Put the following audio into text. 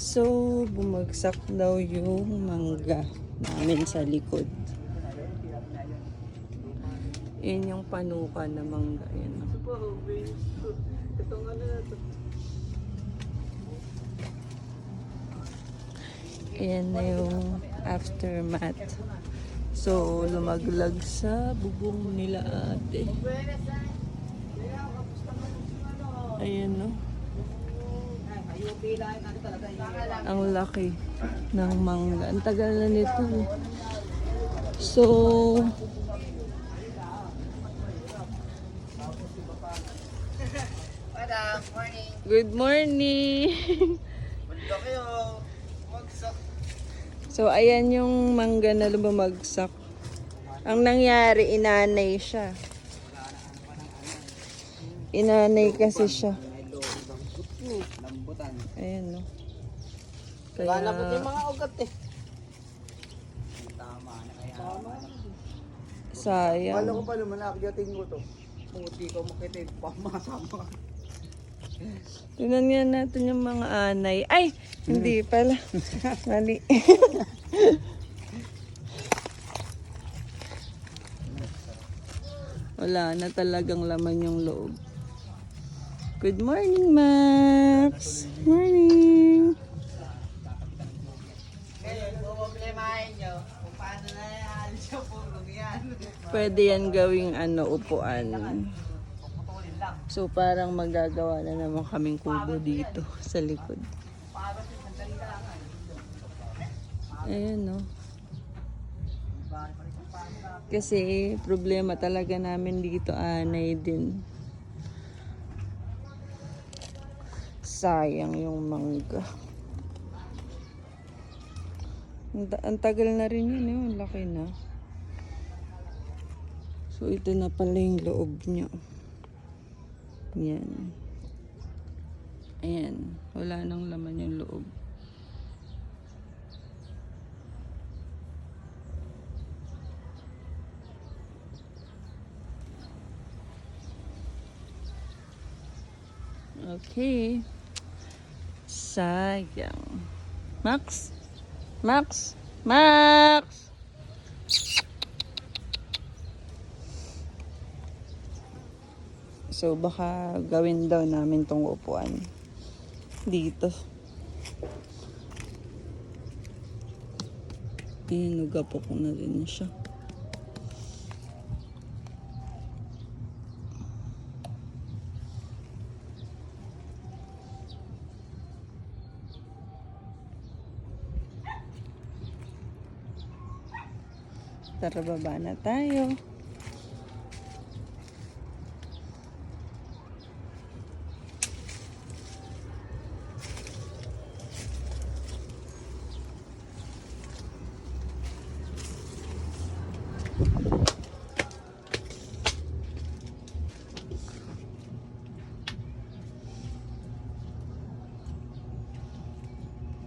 So, bumagsak daw yung mangga namin sa likod. Yan yung panuka na mangga. Yan. Ayan na yung aftermath. So, lumaglag sa bubong nila ate. Ayan, no? Ang laki ng mangga. Ang tagal na nito. So, Madam, morning. good morning! Banda kayo. Magsak. So, ayan yung mangga na lumamagsak. Ang nangyari, inanay siya. Inanay kasi siya. Lambutan. Ayan, no? Lalabot yung Kaya, mga ugat eh. Tama na kaya. Tama. Kala sayang. ko pa naman nakagating ko to. Puti ko makitid pa masama. Tingnan nga natin yung mga anay. Ay! Hindi pala. Mali. Wala na talagang laman yung loob. Good morning, Max. Morning. Ngayon, problemahin nyo kung paano na yan sa pulong yan. Pwede yan gawing upuan. Puputulin lang. So parang magagawa na naman kaming kubo dito sa likod. Para sa sandali na lang. Ayan, no. Kasi problema talaga namin dito, anay din. Sayang yung mangga. Ang tagal na rin yun, eh. Ang laki na. So ito na pala yung loob niya. Yan. Ayan. Wala nang laman yung loob. Okay. Sayang. Max? Max? Max! So, baka gawin daw namin tong upuan dito. Inugapok ko na rin siya. Tara, baba na tayo.